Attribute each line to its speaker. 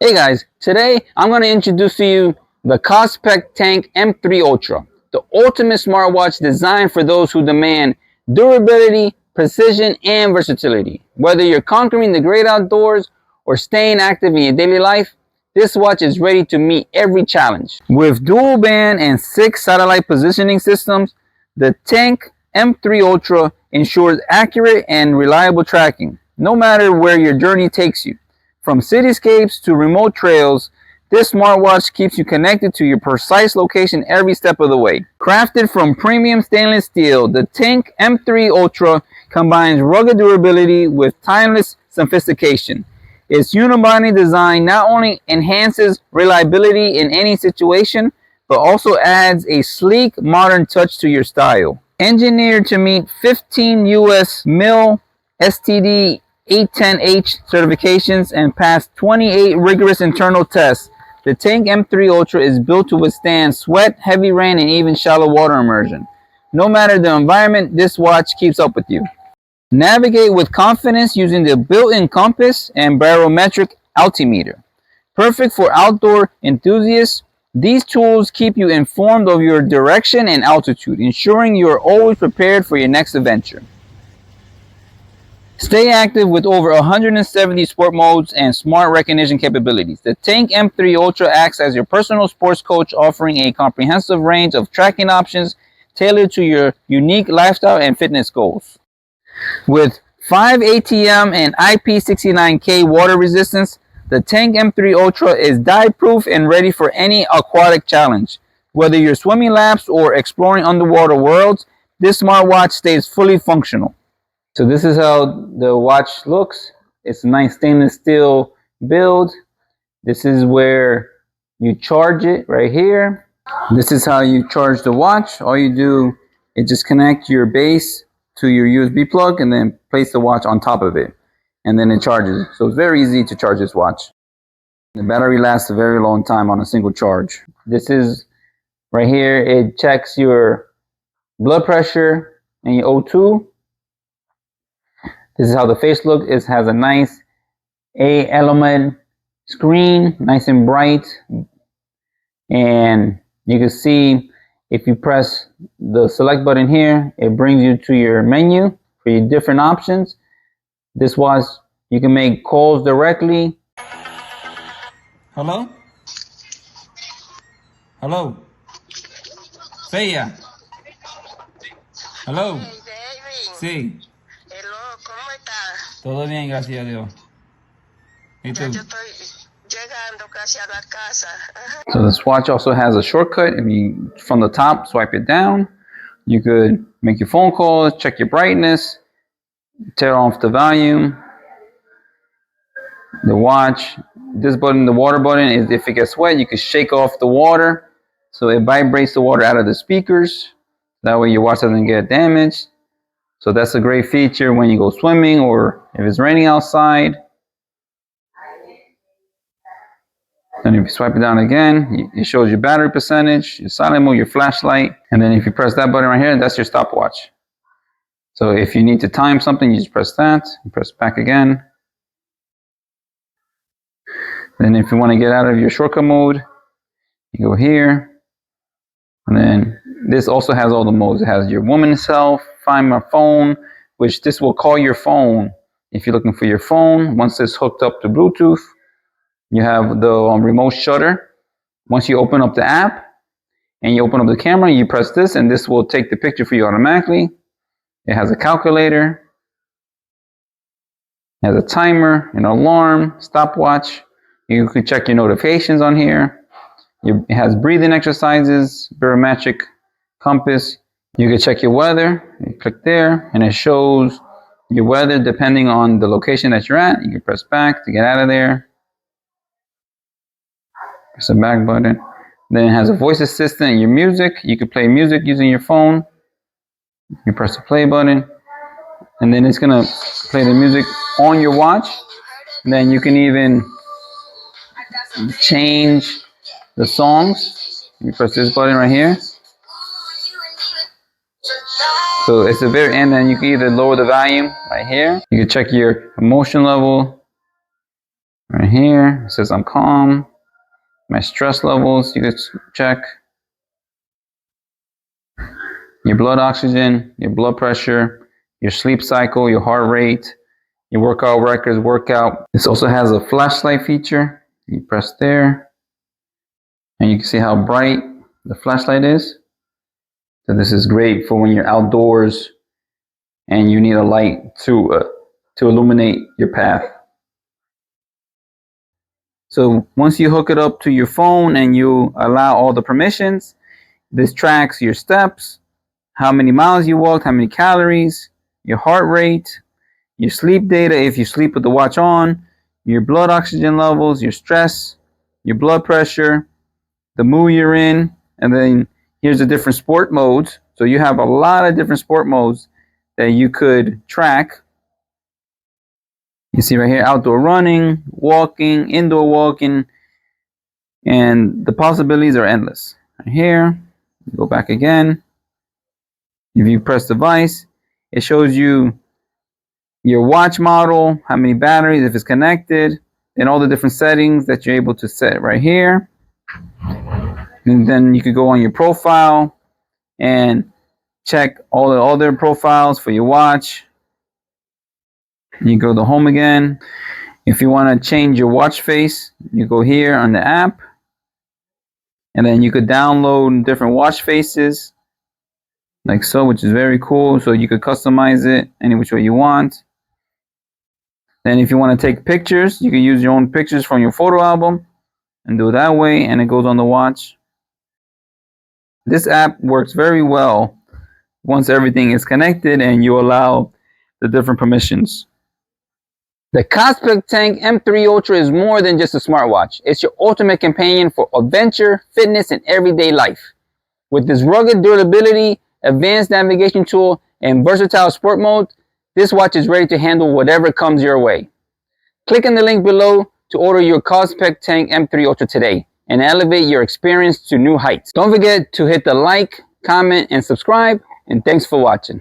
Speaker 1: Hey guys, today I'm going to introduce to you the KOSPET Tank M3 Ultra, the ultimate smartwatch designed for those who demand durability, precision, and versatility. Whether you're conquering the great outdoors or staying active in your daily life, this watch is ready to meet every challenge. With dual band and 6 satellite positioning systems, the Tank M3 Ultra ensures accurate and reliable tracking, no matter where your journey takes you. From cityscapes to remote trails, this smartwatch keeps you connected to your precise location every step of the way. Crafted from premium stainless steel, the Tank M3 Ultra combines rugged durability with timeless sophistication. Its unibody design not only enhances reliability in any situation, but also adds a sleek, modern touch to your style. Engineered to meet 15 US MIL STD 810H certifications and passed 28 rigorous internal tests, the Tank M3 Ultra is built to withstand sweat, heavy rain, and even shallow water immersion. No matter the environment, this watch keeps up with you. Navigate with confidence using the built-in compass and barometric altimeter. Perfect for outdoor enthusiasts, these tools keep you informed of your direction and altitude, ensuring you are always prepared for your next adventure. Stay active with over 170 sport modes and smart recognition capabilities. The Tank M3 Ultra acts as your personal sports coach, offering a comprehensive range of tracking options tailored to your unique lifestyle and fitness goals. With 5 ATM and IP69K water resistance, the Tank M3 Ultra is dive-proof and ready for any aquatic challenge. Whether you're swimming laps or exploring underwater worlds, this smartwatch stays fully functional. So this is how the watch looks. It's a nice stainless steel build. This is where you charge it right here. This is how you charge the watch. All you do is just connect your base to your USB plug and then place the watch on top of it. And then it charges. So it's very easy to charge this watch. The battery lasts a very long time on a single charge. This is right here. It checks your blood pressure and your O2. This is how the face looks. It has a nice AMOLED screen, nice and bright. And you can see if you press the select button here, it brings you to your menu for your different options. This watch, you can make calls directly. Hello? Hello? Feya. Hello?
Speaker 2: Hey, David.
Speaker 1: Sí.
Speaker 2: Hello, ¿cómo estás?
Speaker 1: Todo bien, gracias a Dios. ¿Y tú?
Speaker 2: Ya yo estoy llegando casi a la casa.
Speaker 1: So this watch also has a shortcut. If you, from the top, swipe it down. You could make your phone calls, check your brightness, turn off the volume. The watch, this button, the water button, is if it gets wet, you can shake off the water. So it vibrates the water out of the speakers. That way your watch doesn't get damaged. So that's a great feature when you go swimming or if it's raining outside. Then if you swipe it down again, it shows your battery percentage, your silent mode, your flashlight. And then if you press that button right here, that's your stopwatch. So if you need to time something, you just press that, you press back again. Then if you want to get out of your shortcut mode, you go here. And then this also has all the modes. It has your woman self, find my phone, which this will call your phone. If you're looking for your phone, once it's hooked up to Bluetooth, you have the remote shutter. Once you open up the app and you open up the camera, you press this and this will take the picture for you automatically. It has a calculator. It has a timer, an alarm, stopwatch. You can check your notifications on here. It has breathing exercises, barometric compass. You can check your weather. You click there and it shows your weather depending on the location that you're at. You can press back to get out of there. Press the back button. Then it has a voice assistant, your music. You can play music using your phone. You press the play button. And then it's going to play the music on your watch. And then you can even change the songs. You press this button right here. So it's a very, and then you can either lower the volume right here. You can check your emotion level. Right here, it says I'm calm. My stress levels, you could check. Your blood oxygen, your blood pressure, your sleep cycle, your heart rate, your workout records, workout. This also has a flashlight feature. You press there, and you can see how bright the flashlight is. So this is great for when you're outdoors and you need a light to illuminate your path. So once you hook it up to your phone and you allow all the permissions, this tracks your steps, how many miles you walked, how many calories, your heart rate, your sleep data if you sleep with the watch on, your blood oxygen levels, your stress, your blood pressure, the mood you're in, and then here's the different sport modes. So you have a lot of different sport modes that you could track. You see right here, outdoor running, walking, indoor walking, and the possibilities are endless. Right here, go back again. If you press device, it shows you your watch model, how many batteries, if it's connected, and all the different settings that you're able to set right here. And then you could go on your profile and check all the other profiles for your watch. You go to home again. If you want to change your watch face, you go here on the app, and then you could download different watch faces like so, which is very cool. So you could customize it any which way you want. Then if you want to take pictures, you can use your own pictures from your photo album and do it that way, and it goes on the watch. This app works very well once everything is connected and you allow the different permissions. The KOSPET Tank M3 Ultra is more than just a smartwatch. It's your ultimate companion for adventure, fitness, and everyday life. With this rugged durability, advanced navigation tool, and versatile sport mode, this watch is ready to handle whatever comes your way. Click on the link below to order your KOSPET Tank M3 Ultra today and elevate your experience to new heights. Don't forget to hit the like, comment, and subscribe, and thanks for watching.